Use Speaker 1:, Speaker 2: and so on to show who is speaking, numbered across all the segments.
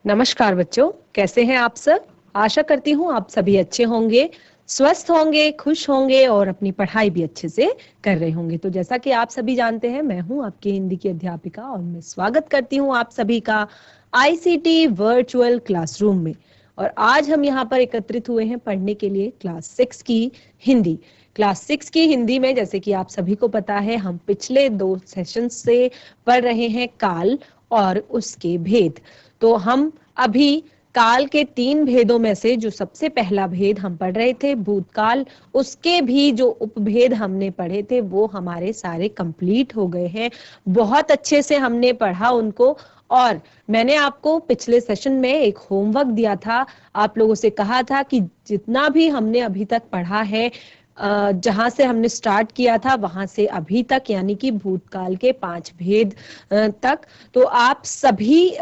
Speaker 1: नमस्कार बच्चों, कैसे हैं आप सब। आशा करती हूँ आप सभी अच्छे होंगे, स्वस्थ होंगे, खुश होंगे और अपनी पढ़ाई भी अच्छे से कर रहे होंगे। तो जैसा कि आप सभी जानते हैं, मैं हूँ आपकी हिंदी की अध्यापिका और मैं स्वागत करती हूँ आप सभी का आईसीटी वर्चुअल क्लासरूम में। और आज हम यहाँ पर एकत्रित हुए हैं पढ़ने के लिए क्लास 6 की हिंदी। क्लास 6 की हिंदी में, जैसे कि आप सभी को पता है, हम पिछले 2 सेशन से पढ़ रहे हैं काल और उसके भेद। तो हम अभी काल के 3 भेदों में से जो सबसे पहला भेद हम पढ़ रहे थे भूतकाल, उसके भी जो उपभेद हमने पढ़े थे वो हमारे सारे कंप्लीट हो गए हैं। बहुत अच्छे से हमने पढ़ा उनको। और मैंने आपको पिछले सेशन में एक होमवर्क दिया था, आप लोगों से कहा था कि जितना भी हमने अभी तक पढ़ा है, जहां से हमने स्टार्ट किया था वहां से अभी तक, यानी कि भूतकाल के 5 भेद तक, तो आप सभी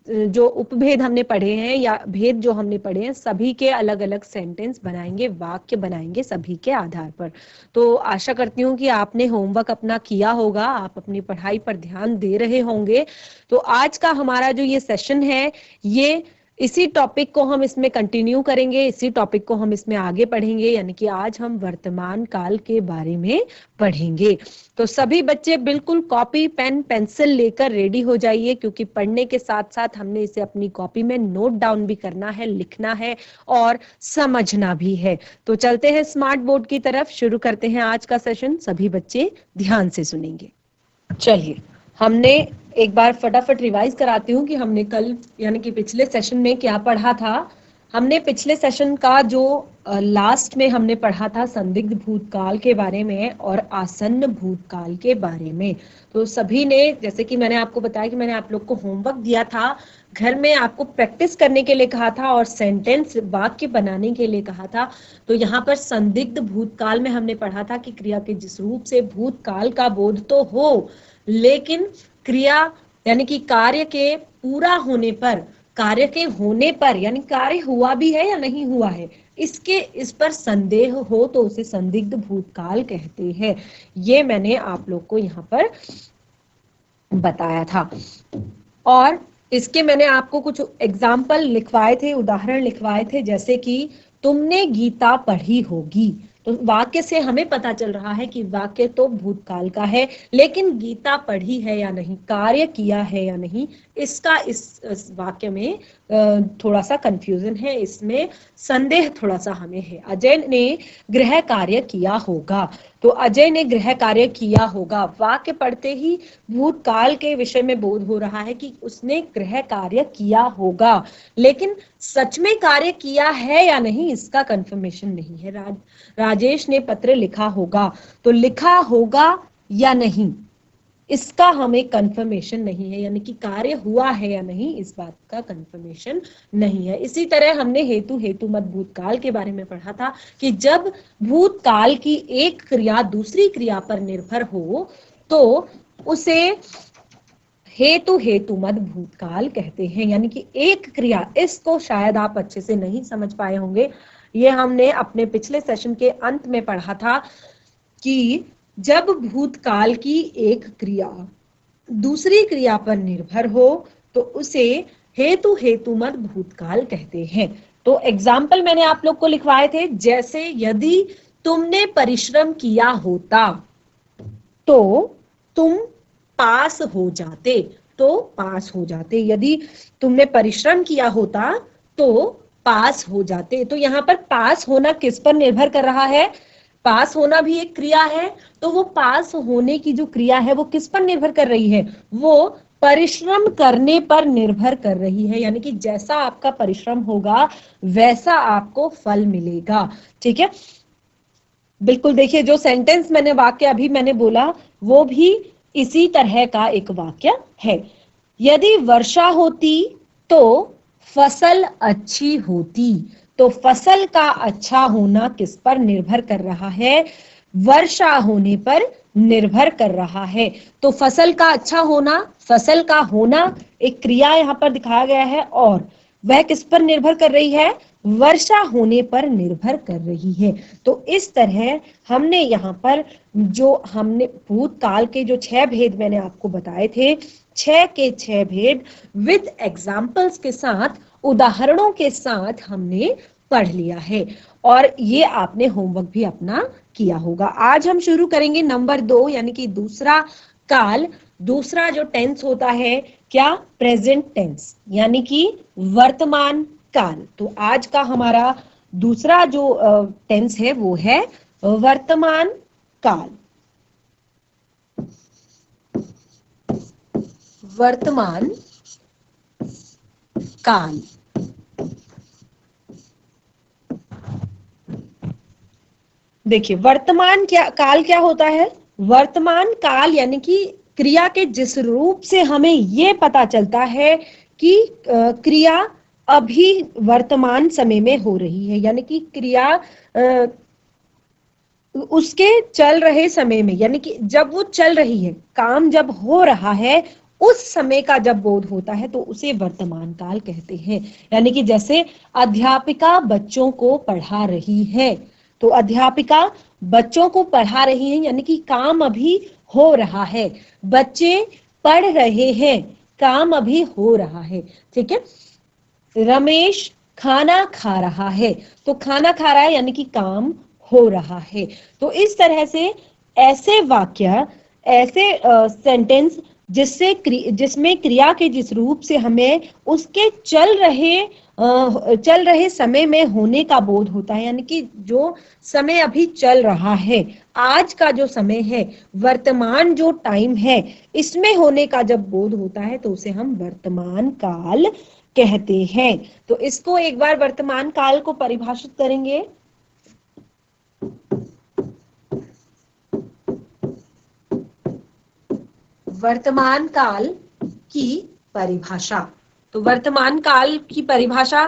Speaker 1: जो उपभेद हमने पढ़े हैं या भेद जो हमने पढ़े हैं, सभी के अलग अलग सेंटेंस बनाएंगे, वाक्य बनाएंगे सभी के आधार पर। तो आशा करती हूँ कि आपने होमवर्क अपना किया होगा, आप अपनी पढ़ाई पर ध्यान दे रहे होंगे। तो आज का हमारा जो ये सेशन है, ये इसी टॉपिक को हम इसमें कंटिन्यू करेंगे, इसी टॉपिक को हम इसमें आगे पढ़ेंगे, यानी कि आज हम वर्तमान काल के बारे में पढ़ेंगे। तो सभी बच्चे बिल्कुल कॉपी पेन पेंसिल लेकर रेडी हो जाइए, क्योंकि पढ़ने के साथ साथ हमने इसे अपनी कॉपी में नोट डाउन भी करना है, लिखना है और समझना भी है। तो चलते हैं स्मार्ट बोर्ड की तरफ, शुरू करते हैं आज का सेशन। सभी बच्चे ध्यान से सुनेंगे। चलिए, हमने एक बार फटाफट रिवाइज कराती हूँ कि हमने कल यानी कि पिछले सेशन में क्या पढ़ा था। हमने पिछले सेशन का जो लास्ट में हमने पढ़ा था संदिग्ध भूतकाल के बारे में और आसन्न भूतकाल के बारे में। तो सभी ने, जैसे कि मैंने आपको बताया कि मैंने आप लोग को होमवर्क दिया था, घर में आपको प्रैक्टिस करने के लिए कहा था और सेंटेंस वाक्य बनाने के लिए कहा था। तो यहाँ पर संदिग्ध भूतकाल में हमने पढ़ा था कि क्रिया के जिस रूप से भूतकाल का बोध तो हो, लेकिन क्रिया यानी कि कार्य के पूरा होने पर, कार्य के होने पर, यानी कार्य हुआ भी है या नहीं हुआ है, इस पर संदेह हो तो उसे संदिग्ध भूतकाल कहते हैं। ये मैंने आप लोग को यहाँ पर बताया था। और इसके मैंने आपको कुछ एग्जाम्पल लिखवाए थे, उदाहरण लिखवाए थे, जैसे कि तुमने गीता पढ़ी होगी। तो वाक्य से हमें पता चल रहा है कि वाक्य तो भूतकाल का है, लेकिन गीता पढ़ी है या नहीं, कार्य किया है या नहीं, इसका इस वाक्य में थोड़ा सा कंफ्यूजन है, इसमें संदेह थोड़ा सा हमें है। अजय ने गृह कार्य किया होगा, तो अजय ने गृह कार्य किया होगा, वाक्य पढ़ते ही भूतकाल के विषय में बोध हो रहा है कि उसने गृह कार्य किया होगा, लेकिन सच में कार्य किया है या नहीं इसका कंफर्मेशन नहीं है। राजेश ने पत्र लिखा होगा, तो लिखा होगा या नहीं इसका हमें कंफर्मेशन नहीं है, यानी कि कार्य हुआ है या नहीं इस बात का कंफर्मेशन नहीं है। इसी तरह हमने हेतु हेतुमत भूतकाल के बारे में पढ़ा था कि जब भूतकाल की एक क्रिया दूसरी क्रिया पर निर्भर हो तो उसे हेतु हेतुमत भूतकाल कहते हैं। यानी कि एक क्रिया, इसको शायद आप अच्छे से नहीं समझ पाए होंगे, ये हमने अपने पिछले सेशन के अंत में पढ़ा था कि जब भूतकाल की एक क्रिया दूसरी क्रिया पर निर्भर हो तो उसे हेतु हेतुमत भूतकाल कहते हैं। तो एग्जाम्पल मैंने आप लोग को लिखवाए थे, जैसे यदि तुमने परिश्रम किया होता तो तुम पास हो जाते, तो पास हो जाते। यदि तुमने परिश्रम किया होता तो पास हो जाते। तो यहाँ पर पास होना किस पर निर्भर कर रहा है? पास होना भी एक क्रिया है, तो वो पास होने की जो क्रिया है वो किस पर निर्भर कर रही है? वो परिश्रम करने पर निर्भर कर रही है। यानी कि जैसा आपका परिश्रम होगा वैसा आपको फल मिलेगा। ठीक है, बिल्कुल। देखिए, जो सेंटेंस मैंने वाक्य अभी मैंने बोला वो भी इसी तरह का एक वाक्य है। यदि वर्षा होती तो फसल अच्छी होती। तो फसल का अच्छा होना किस पर निर्भर कर रहा है? वर्षा होने पर निर्भर कर रहा है। तो फसल का अच्छा होना, फसल का होना एक क्रिया यहाँ पर दिखाया गया है और वह किस पर निर्भर कर रही है? वर्षा होने पर निर्भर कर रही है। तो इस तरह हमने यहाँ पर जो हमने भूतकाल के जो 6 भेद मैंने आपको बताए थे, 6 के 6 भेद विद एग्जाम्पल्स के साथ, उदाहरणों के साथ हमने पढ़ लिया है और ये आपने होमवर्क भी अपना किया होगा। आज हम शुरू करेंगे नंबर 2 यानी कि दूसरा काल। दूसरा जो टेंस होता है क्या, प्रेजेंट टेंस यानी कि वर्तमान काल। तो आज का हमारा दूसरा जो टेंस है वो है वर्तमान काल। वर्तमान काल। देखिए वर्तमान क्या काल क्या होता है, वर्तमान काल यानी कि क्रिया के जिस रूप से हमें ये पता चलता है कि क्रिया अभी वर्तमान समय में हो रही है, यानी कि क्रिया उसके चल रहे समय में, यानी कि जब वो चल रही है, काम जब हो रहा है, उस समय का जब बोध होता है तो उसे वर्तमान काल कहते हैं। यानी कि जैसे अध्यापिका बच्चों को पढ़ा रही है, तो अध्यापिका बच्चों को पढ़ा रही है यानी कि काम अभी हो रहा है, बच्चे पढ़ रहे हैं, काम अभी हो रहा है। ठीक है, रमेश खाना खा रहा है, तो खाना खा रहा है यानी कि काम हो रहा है। तो इस तरह से ऐसे वाक्य, ऐसे सेंटेंस जिसमें क्रिया के जिस रूप से हमें उसके चल रहे समय में होने का बोध होता है, यानी कि जो समय अभी चल रहा है, आज का जो समय है, वर्तमान जो टाइम है, इसमें होने का जब बोध होता है तो उसे हम वर्तमान काल कहते हैं। तो इसको एक बार वर्तमान काल को परिभाषित करेंगे। वर्तमान काल की परिभाषा। तो वर्तमान काल की परिभाषा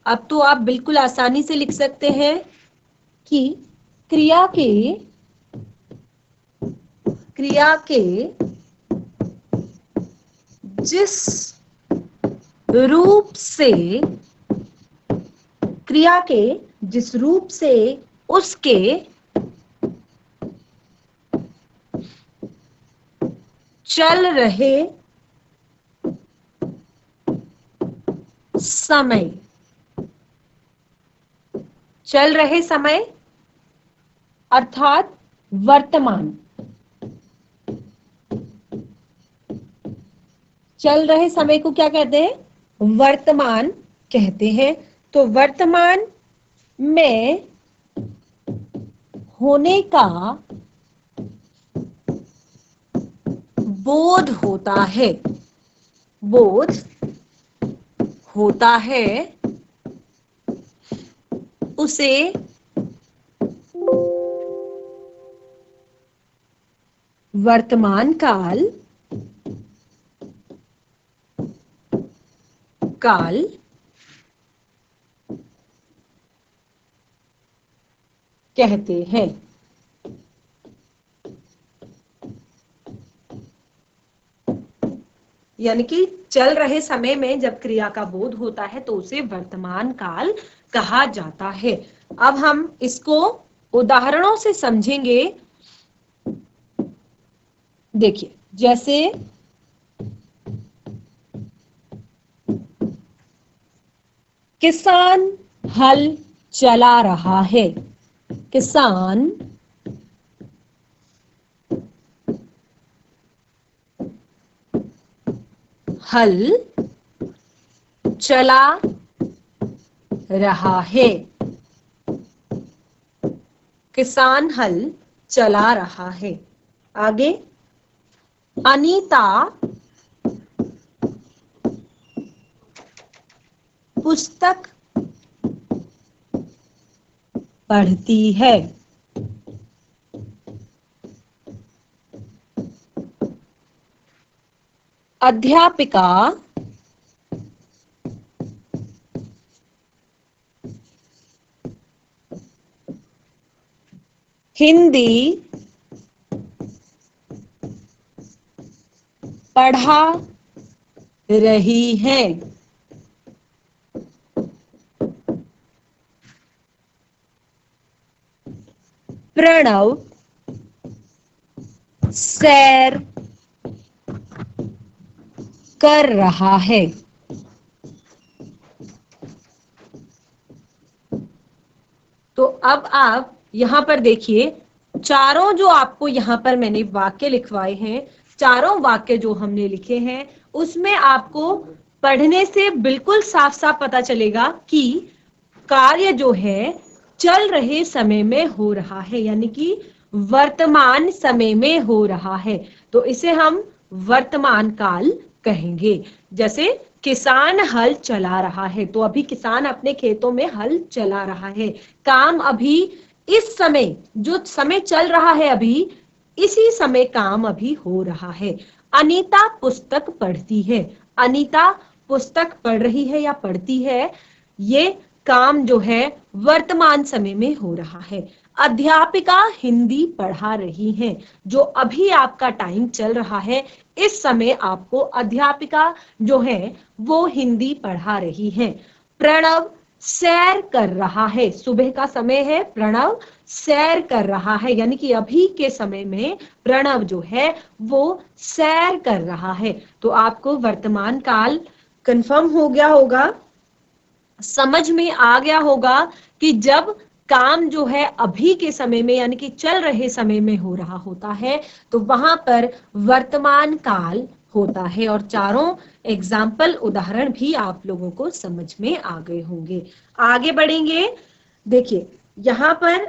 Speaker 1: अब तो आप बिल्कुल आसानी से लिख सकते हैं कि क्रिया के जिस रूप से, क्रिया के जिस रूप से उसके चल रहे समय, चल रहे समय अर्थात वर्तमान, चल रहे समय को क्या कहते हैं, वर्तमान कहते हैं। तो वर्तमान में होने का बोध होता है, बोध होता है, उसे वर्तमान काल कहते हैं। यानी कि चल रहे समय में जब क्रिया का बोध होता है तो उसे वर्तमान काल कहा जाता है। अब हम इसको उदाहरणों से समझेंगे। देखिए जैसे किसान हल चला रहा है, किसान हल चला रहा है, किसान हल चला रहा है। आगे, अनीता पुस्तक पढ़ती है, अध्यापिका हिंदी पढ़ा रही है। प्रणव सैर कर रहा है। तो अब आप यहां पर देखिए, चारों जो आपको यहां पर मैंने वाक्य लिखवाए हैं, चारों वाक्य जो हमने लिखे हैं, उसमें आपको पढ़ने से बिल्कुल साफ साफ पता चलेगा कि कार्य जो है चल रहे समय में हो रहा है, यानी कि वर्तमान समय में हो रहा है। तो इसे हम वर्तमान काल कहेंगे। जैसे किसान हल चला रहा है, तो अभी किसान अपने खेतों में हल चला रहा है। काम अभी इस समय, जो समय चल रहा है अभी, इसी समय काम अभी हो रहा है। अनीता पुस्तक पढ़ती है। अनीता पुस्तक पढ़ रही है या पढ़ती है, ये काम जो है वर्तमान समय में हो रहा है। अध्यापिका हिंदी पढ़ा रही हैं। जो अभी आपका टाइम चल रहा है, इस समय आपको अध्यापिका जो है वो हिंदी पढ़ा रही हैं। प्रणव सैर कर रहा है। सुबह का समय है, प्रणव सैर कर रहा है, यानी कि अभी के समय में प्रणव जो है वो सैर कर रहा है। तो आपको वर्तमान काल कंफर्म हो गया होगा, समझ में आ गया होगा कि जब काम जो है अभी के समय में, यानी कि चल रहे समय में हो रहा होता है, तो वहां पर वर्तमान काल होता है। और चारों एग्जाम्पल उदाहरण भी आप लोगों को समझ में आ गए होंगे। आगे बढ़ेंगे। देखिए यहाँ पर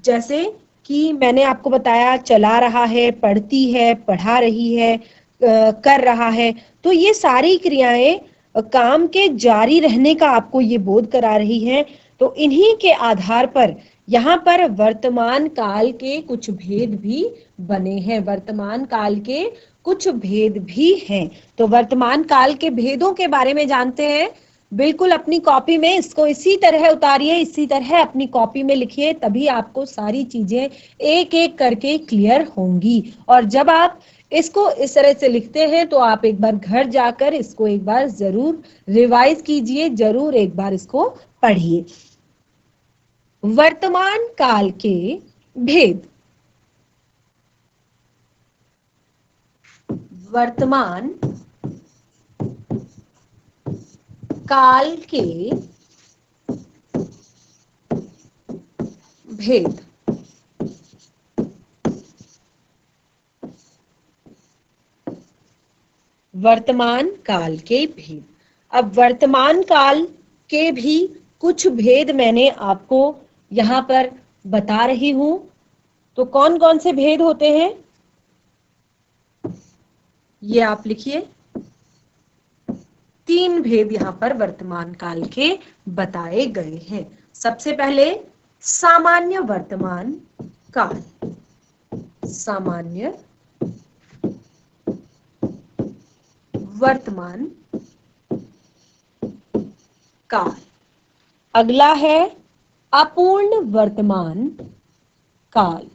Speaker 1: जैसे कि मैंने आपको बताया, चला रहा है, पढ़ती है, पढ़ा रही है, कर रहा है, तो ये सारी क्रियाएं काम के जारी रहने का आपको ये बोध करा रही है। तो इन्हीं के आधार पर यहाँ पर वर्तमान काल के कुछ भेद भी बने हैं। वर्तमान काल के कुछ भेद भी हैं। तो वर्तमान काल के भेदों के बारे में जानते हैं। बिल्कुल अपनी कॉपी में इसको इसी तरह उतारिए, इसी तरह अपनी कॉपी में लिखिए, तभी आपको सारी चीजें एक एक करके क्लियर होंगी। और जब आप इसको इस तरह से लिखते हैं तो आप एक बार घर जाकर इसको एक बार जरूर रिवाइज कीजिए, जरूर एक बार इसको पढ़िए। वर्तमान काल के भेद। वर्तमान काल के भेद। वर्तमान काल के भेद। अब वर्तमान काल के भी कुछ भेद मैंने आपको यहाँ पर बता रही हूं। तो कौन कौन से भेद होते हैं ये आप लिखिए। 3 भेद यहाँ पर वर्तमान काल के बताए गए हैं। सबसे पहले सामान्य वर्तमान काल। सामान्य वर्तमान काल। अगला है अपूर्ण वर्तमान काल।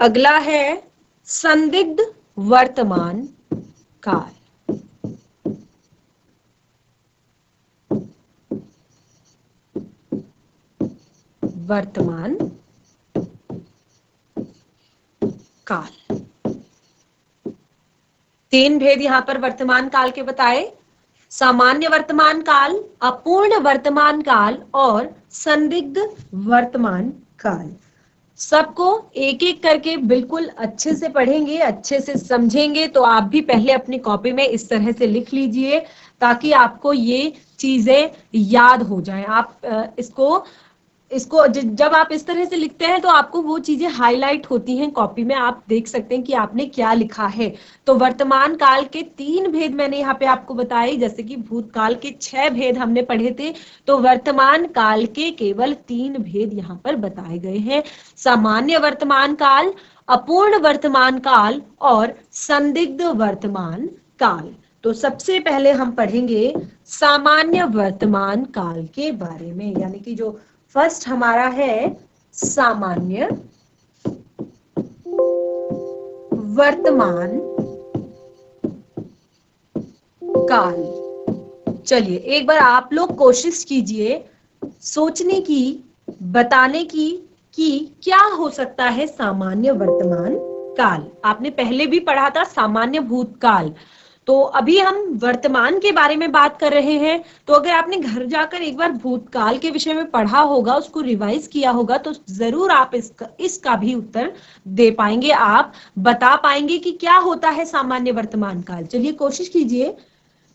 Speaker 1: अगला है संदिग्ध वर्तमान काल। वर्तमान काल। 3 भेद यहां पर वर्तमान काल के बताए। सामान्य वर्तमान काल, अपूर्ण वर्तमान काल और संदिग्ध वर्तमान काल। सबको एक एक करके बिल्कुल अच्छे से पढ़ेंगे, अच्छे से समझेंगे। तो आप भी पहले अपनी कॉपी में इस तरह से लिख लीजिए ताकि आपको ये चीजें याद हो जाएं। आप इसको जब आप इस तरह से लिखते हैं तो आपको वो चीजें हाईलाइट होती हैं कॉपी में, आप देख सकते हैं कि आपने क्या लिखा है। तो वर्तमान काल के 3 भेद मैंने यहाँ पे आपको बताए, जैसे कि भूतकाल के 6 भेद हमने पढ़े थे, तो वर्तमान काल के केवल 3 भेद यहाँ पर बताए गए हैं। सामान्य वर्तमान काल, अपूर्ण वर्तमान काल और संदिग्ध वर्तमान काल। तो सबसे पहले हम पढ़ेंगे सामान्य वर्तमान काल के बारे में, यानी कि जो फर्स्ट हमारा है सामान्य वर्तमान काल। चलिए एक बार आप लोग कोशिश कीजिए सोचने की, बताने की कि क्या हो सकता है सामान्य वर्तमान काल। आपने पहले भी पढ़ा था सामान्य भूतकाल, तो अभी हम वर्तमान के बारे में बात कर रहे हैं। तो अगर आपने घर जाकर एक बार भूतकाल के विषय में पढ़ा होगा, उसको रिवाइज किया होगा, तो जरूर आप इसका भी उत्तर दे पाएंगे, आप बता पाएंगे कि क्या होता है सामान्य वर्तमान काल। चलिए कोशिश कीजिए।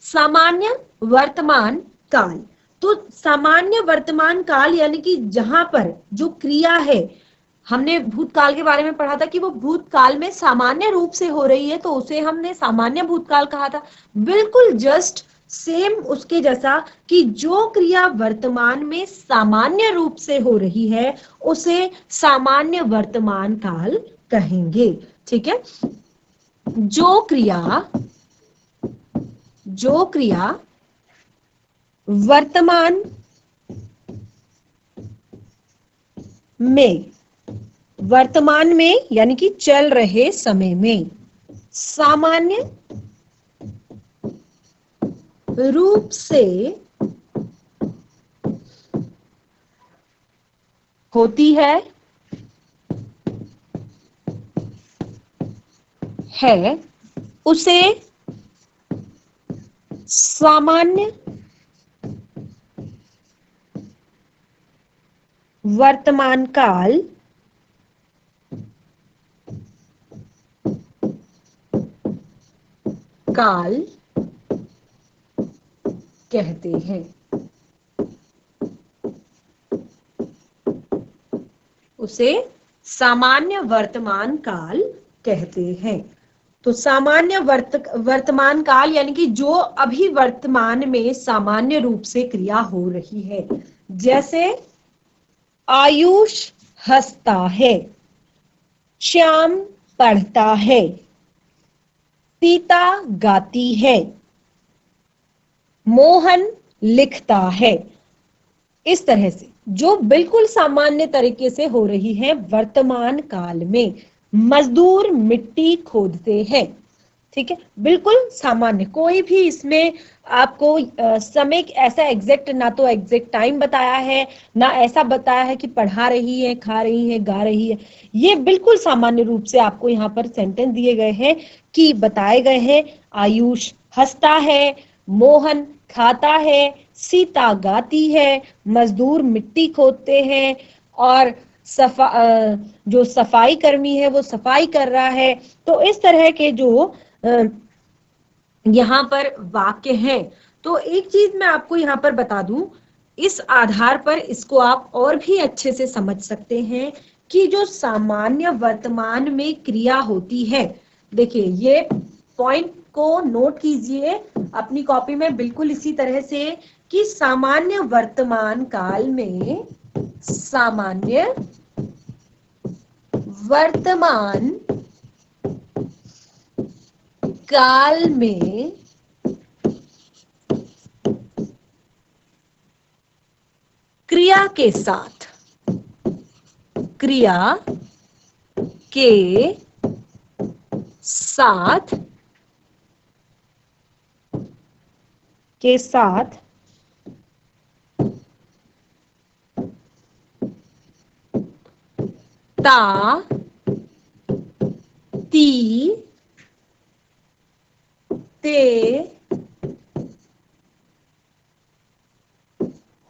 Speaker 1: सामान्य वर्तमान काल, तो सामान्य वर्तमान काल यानी कि जहां पर जो क्रिया है, हमने भूतकाल के बारे में पढ़ा था कि वो भूतकाल में सामान्य रूप से हो रही है, तो उसे हमने सामान्य भूतकाल कहा था। बिल्कुल जस्ट सेम उसके जैसा कि जो क्रिया वर्तमान में सामान्य रूप से हो रही है उसे सामान्य वर्तमान काल कहेंगे। ठीक है। जो क्रिया वर्तमान में यानी कि चल रहे समय में सामान्य रूप से होती है उसे सामान्य वर्तमान काल कहते हैं। उसे सामान्य वर्तमान काल कहते हैं। तो सामान्य वर्तमान काल यानी कि जो अभी वर्तमान में सामान्य रूप से क्रिया हो रही है। जैसे आयुष हंसता है, श्याम पढ़ता है, सीता गाती है, मोहन लिखता है। इस तरह से जो बिल्कुल सामान्य तरीके से हो रही है वर्तमान काल में। मजदूर मिट्टी खोदते हैं। ठीक है, बिल्कुल सामान्य, कोई भी इसमें आपको समय ऐसा एग्जैक्ट, ना तो एग्जैक्ट टाइम बताया है, ना ऐसा बताया है कि पढ़ा रही है, खा रही है, गा रही है। ये बिल्कुल सामान्य रूप से आपको यहाँ पर सेंटेंस दिए गए हैं कि बताए गए हैं। आयुष हंसता है, मोहन खाता है, सीता गाती है, मजदूर मिट्टी खोदते हैं, और जो सफाई कर्मी है वो सफाई कर रहा है। तो इस तरह के जो यहाँ पर वाक्य हैं। तो एक चीज मैं आपको यहाँ पर बता दूं, इस आधार पर इसको आप और भी अच्छे से समझ सकते हैं कि जो सामान्य वर्तमान में क्रिया होती है। देखिए ये पॉइंट को नोट कीजिए अपनी कॉपी में बिल्कुल इसी तरह से कि सामान्य वर्तमान काल में, सामान्य वर्तमान काल में क्रिया के साथ ता, ती, ते,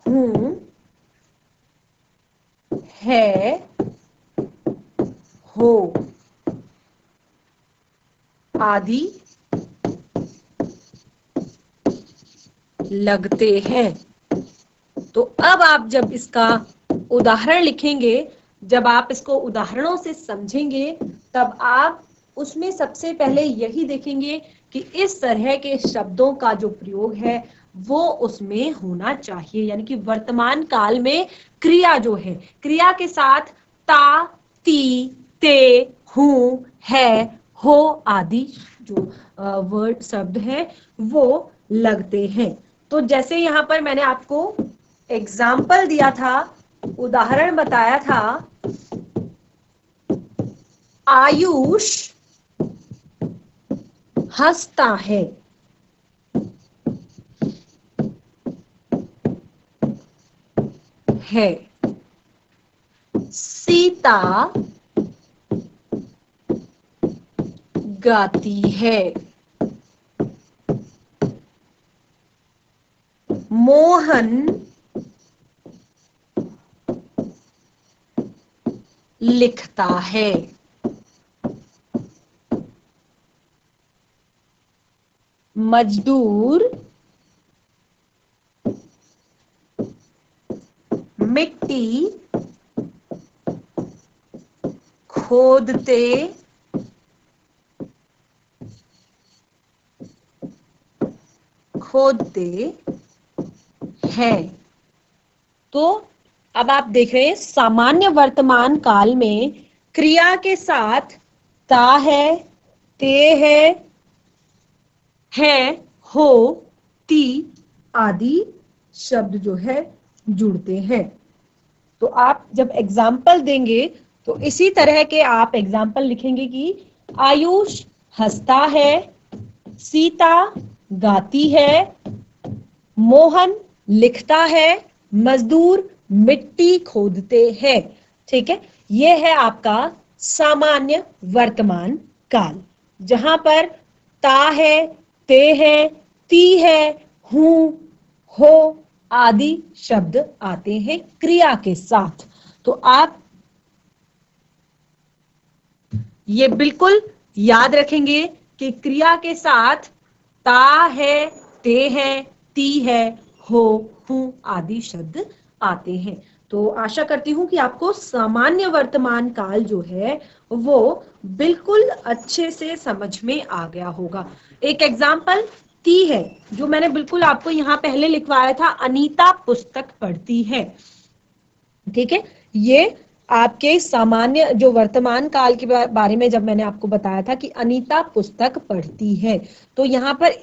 Speaker 1: हूं, है, हो आदि लगते हैं। तो अब आप जब इसका उदाहरण लिखेंगे, जब आप इसको उदाहरणों से समझेंगे, तब आप उसमें सबसे पहले यही देखेंगे कि इस तरह के शब्दों का जो प्रयोग है वो उसमें होना चाहिए। यानी कि वर्तमान काल में क्रिया जो है, क्रिया के साथ ता, ती, ते, हूं, है, हो आदि जो वर्ड शब्द है वो लगते हैं। तो जैसे यहाँ पर मैंने आपको एग्जाम्पल दिया था, उदाहरण बताया था, आयुष हंसता है, है। सीता गाती है। मोहन लिखता है। मजदूर मिट्टी खोदते हैं। तो अब आप देख रहे हैं सामान्य वर्तमान काल में क्रिया के साथ ता है, ते है, हो, ती आदि शब्द जो है जुड़ते हैं। तो आप जब एग्जाम्पल देंगे तो इसी तरह के आप एग्जाम्पल लिखेंगे कि आयुष हंसता है, सीता गाती है, मोहन लिखता है, मजदूर मिट्टी खोदते हैं। ठीक है, यह है आपका सामान्य वर्तमान काल, जहां पर ता है, ते है, ती है, हूं, हो आदि शब्द आते हैं क्रिया के साथ। तो आप ये बिल्कुल याद रखेंगे कि क्रिया के साथ ता है, ते है, ती है, हो, हूं आदि शब्द आते हैं। तो आशा करती हूं कि आपको सामान्य वर्तमान काल जो है वो बिल्कुल अच्छे से समझ में आ गया होगा। एक एग्जाम्पल ती है जो मैंने बिल्कुल आपको यहां पहले लिखवाया था, अनीता पुस्तक पढ़ती है। ठीक है, ये आपके सामान्य जो वर्तमान काल के बारे में जब मैंने आपको बताया था कि अनीता पुस्तक पढ़ती है, तो यहाँ पर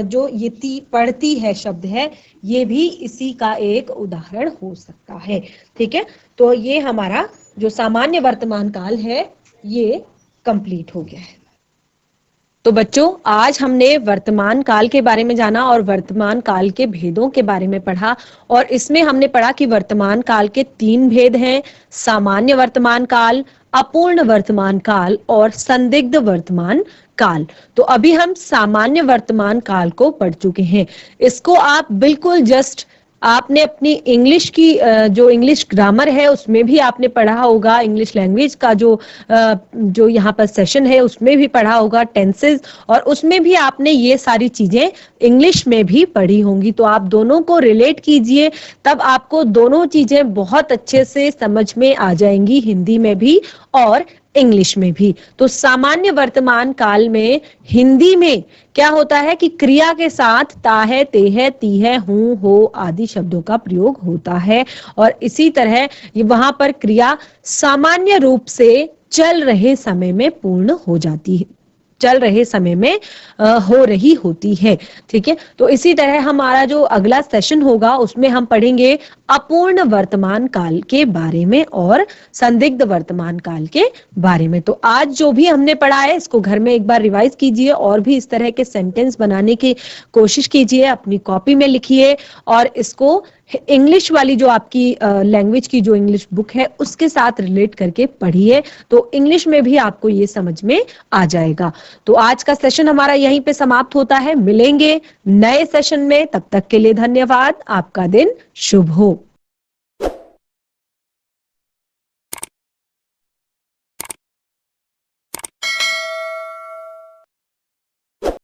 Speaker 1: जो ये ती पढ़ती है शब्द है, ये भी इसी का एक उदाहरण हो सकता है। ठीक है, तो ये हमारा जो सामान्य वर्तमान काल है ये कंप्लीट हो गया है। तो बच्चों, आज हमने वर्तमान काल के बारे में जाना और वर्तमान काल के भेदों के बारे में पढ़ा। और इसमें हमने पढ़ा कि वर्तमान काल के 3 भेद हैं: सामान्य वर्तमान काल, अपूर्ण वर्तमान काल और संदिग्ध वर्तमान काल। तो अभी हम सामान्य वर्तमान काल को पढ़ चुके हैं। इसको आप बिल्कुल जस्ट आपने अपनी इंग्लिश की जो इंग्लिश ग्रामर है उसमें भी आपने पढ़ा होगा, इंग्लिश लैंग्वेज का जो यहाँ पर सेशन है उसमें भी पढ़ा होगा, टेंसेस, और उसमें भी आपने ये सारी चीजें इंग्लिश में भी पढ़ी होंगी। तो आप दोनों को रिलेट कीजिए, तब आपको दोनों चीजें बहुत अच्छे से समझ में आ जाएंगी, हिंदी में भी और इंग्लिश में भी। तो सामान्य वर्तमान काल में हिंदी में क्या होता है कि क्रिया के साथ ता है, ते है, ती है, हूं, हो आदि शब्दों का प्रयोग होता है। और इसी तरह वहां पर क्रिया सामान्य रूप से चल रहे समय में पूर्ण हो जाती है, चल रहे समय में हो रही होती है। ठीक है, तो इसी तरह हमारा जो अगला सेशन होगा उसमें हम पढ़ेंगे अपूर्ण वर्तमान काल के बारे में और संदिग्ध वर्तमान काल के बारे में। तो आज जो भी हमने पढ़ा है इसको घर में एक बार रिवाइज कीजिए और भी इस तरह के सेंटेंस बनाने की कोशिश कीजिए, अपनी कॉपी में लिखिए और इसको इंग्लिश वाली जो आपकी लैंग्वेज की जो इंग्लिश बुक है उसके साथ रिलेट करके पढ़िए, तो इंग्लिश में भी आपको ये समझ में आ जाएगा। तो आज का सेशन हमारा यहीं पे समाप्त होता है। मिलेंगे नए सेशन में, तब तक के लिए धन्यवाद। आपका दिन शुभ हो।